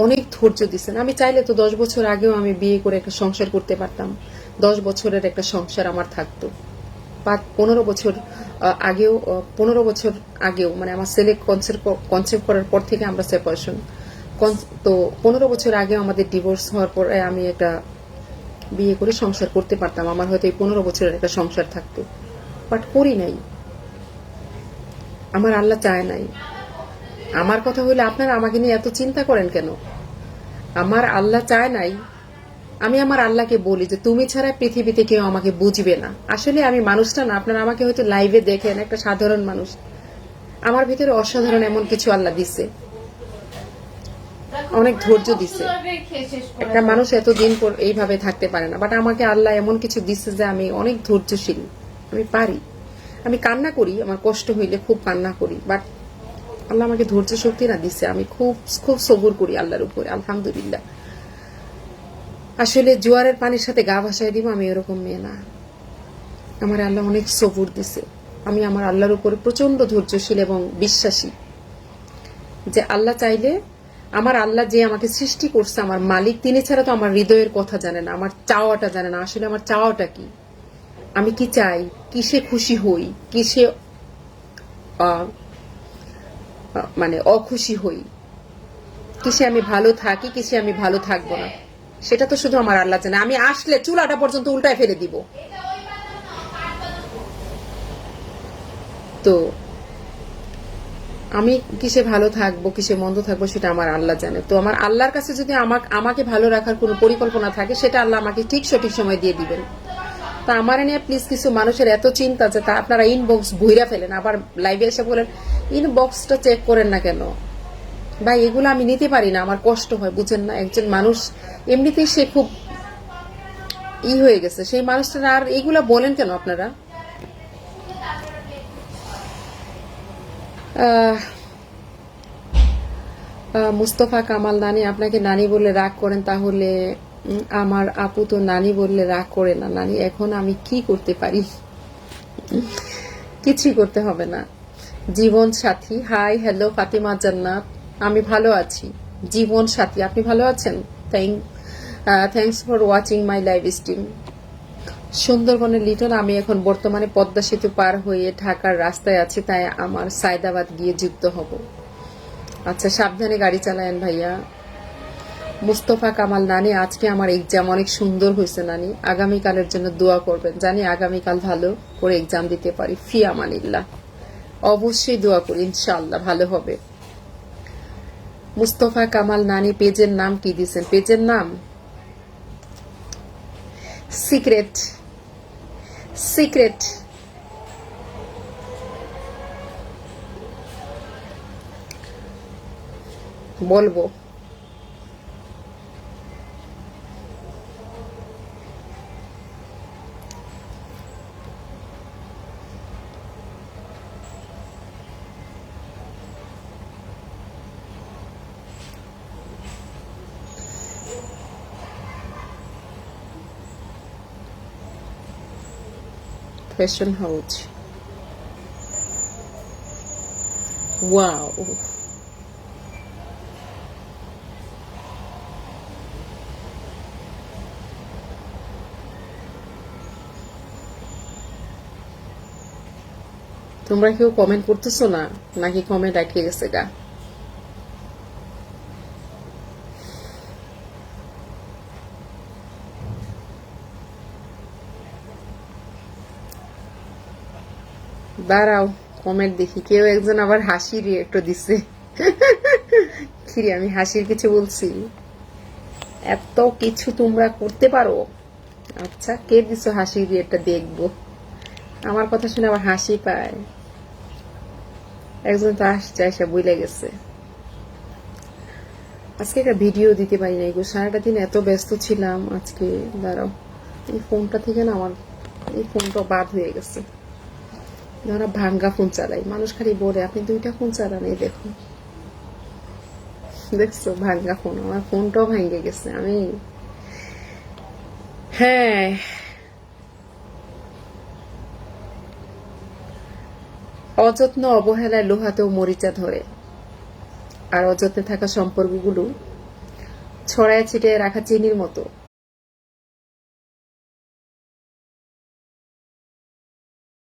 অনেক ধৈর্য দিচ্ছেন। আমি চাইলে তো 10 বছর আগেও আমি বিয়ে করে একটা সংসার করতে পারতাম, 10 বছরের একটা সংসার আমার থাকতো। 15 বছর আগেও 15 বছর আগেও মানে আমার ছেলে কনসেপ্ট করার পর থেকে আমরা সেপারেশন, তো 15 বছর আগেও আমাদের ডিভোর্স হওয়ার পরে আমি একটা বিয়ে করে সংসার করতে পারতাম, আমার হয়তো এই 15 বছরের একটা সংসার থাকতো, বাট করি নাই। আমার আল্লাহ চায় নাই। আমার কথা হইলে আপনারা আমাকে নিয়ে এত চিন্তা করেন কেন? আমার আল্লাহ চায় নাই। আমি আমার আল্লাহকে বলি যে তুমি ছাড়া পৃথিবীতে কেউ আমাকে বুঝবে না। আসলে আমি মানুষটা না, আপনারা আমাকে হয়তো লাইভে দেখেন একটা সাধারণ মানুষ, আমার ভিতরে অসাধারণ এমন কিছু আল্লাহ দিছে, অনেক ধৈর্য দিছে। একটা মানুষ এতদিন পর এইভাবে থাকতে পারে না, বাট আমাকে আল্লাহ এমন কিছু দিচ্ছে যে আমি অনেক ধৈর্যশীল, আমি পারি। আমি কান্না করি, আমার কষ্ট হইলে খুব কান্না করি, বাট আল্লাহ আমাকে ধৈর্য শক্তি না দিচ্ছে, আমি খুব খুব সবুর করি আল্লাহর উপরে, আলহামদুলিল্লাহ। আসলে জোয়ারের পানির সাথে গা ভাসায় দিব, আমি এরকম মেয়ে না। আমার আল্লাহ অনেক সবুর দিছে। আমি আমার আল্লাহর উপরে প্রচন্ড ধৈর্যশীল এবং বিশ্বাসী, যে আল্লাহ চাইলে, আমার আল্লাহ যে আমাকে সৃষ্টি করছে, আমার মালিক, তিনি ছাড়া তো আমার হৃদয়ের কথা জানে না, আমার চাওয়াটা জানে না। আসলে আমার চাওয়াটা কি, আমি কি চাই, কিসে খুশি হই, কিসে মানে অখুশি হই, কিসে আমি ভালো থাকি, কিসে আমি ভালো থাকবো না, সেটা তো শুধু আমার আল্লাহ জানে। আমি আসলে চুলাটা পর্যন্ত উল্টায় ফেলে দিব। তো আমি কিসে ভালো থাকবো, কিসে মন্দ থাকবো, সেটা আমার আল্লাহ জানে। তো আমার আল্লাহর কাছে যদি আমাকে ভালো রাখার কোনো পরিকল্পনা থাকে, সেটা আল্লাহ আমাকে ঠিক সঠিক সময় দিয়ে দিবেন। তা আমার নিয়ে প্লিজ কিছু মানুষের এত চিন্তা যে তা আপনারা ইনবক্স ভুইরা ফেলেন, আবার লাইভে এসে বলেন ইনবক্সটা চেক করেন না কেন। ভাই, এগুলো আমি নিতে পারি না, আমার কষ্ট হয়, বুঝেন না? একজন মানুষ এমনিতেই সে খুব হয়ে গেছে, সেই মানুষটা আর এগুলা বলেন কেন আপনারা? মুস্তফা কামাল নানি, আপনাকে নানি বললে রাগ করেন, তাহলে আমার আপু তো নানি বললে রাগ করে না। নানি, এখন আমি কি করতে পারি? কিছুই করতে হবে না। জীবন সাথী, হাই হ্যালো ফাতিমা জান্নাত, আমি ভালো আছি। জীবন সাথী, আপনি ভালো আছেন? Thanks for watching my live stream. সুন্দরবনের লিটন, আমি এখন বর্তমানে পদ্মা সেতু পার হয়ে ঢাকার রাস্তায় আছি, তাই আমার সায়দাবাদ গিয়ে যুক্ত হব। আচ্ছা, সাবধানে গাড়ি চালায়েন ভাইয়া। মুস্তফা কামাল নানি, আজকে আমার এক্সাম অনেক সুন্দর হয়েছে নানি, আগামীকালের জন্য দোয়া করবেন। জানি আগামীকাল ভালো করে এক্সাম দিতে পারি, ফি আমানিল্লাহ। অবশ্যই দোয়া করি, ইনশাআল্লাহ ভালো হবে। মুস্তফা কামাল নানি, পেজের নাম কি দিয়েছেন? পেজের নাম সিক্রেট, সিক্রেট বলবো। Fashion house, wow. তোমরা কেউ কমেন্ট করতেছো না, নাকি কমেন্ট আটকে গেছে গা? দাঁড়াও, কমেন্ট দেখি। কেউ একজন আবার হাসির রিয়েক্টও দিছে। কিরে, আমি হাসির কিছু বলছি? এত কিছু তোমরা করতে পারো? আচ্ছা, কে দিছো হাসির রিয়েক্টটা দেখবো। আমার কথা শুনে আবার হাসি পায়। একজন তো আসছে, এসে বইলে গেছে। আজকে একটা ভিডিও দিতে পারি না, এগুলো সারাটা দিন এত ব্যস্ত ছিলাম আজকে। দাঁড়াও, এই ফোনটা থেকে না আমার এই ফোনটা বাদ হয়ে গেছে। যারা ভাঙ্গা ফোন চালাই, মানুষ খালি বলে আপনি 2টা ফোন চালান, এই দেখুন, দেখছো ভাঙ্গা ফোন, আমার ফোনটাও ভেঙে গেছে। আমি হ্যাঁ, অযত্ন অবহেলায় লোহাতেও মরিচা ধরে। আর অযত্নে থাকা সম্পর্কগুলো ছড়ায় ছিটিয়ে রাখা চিনির মতো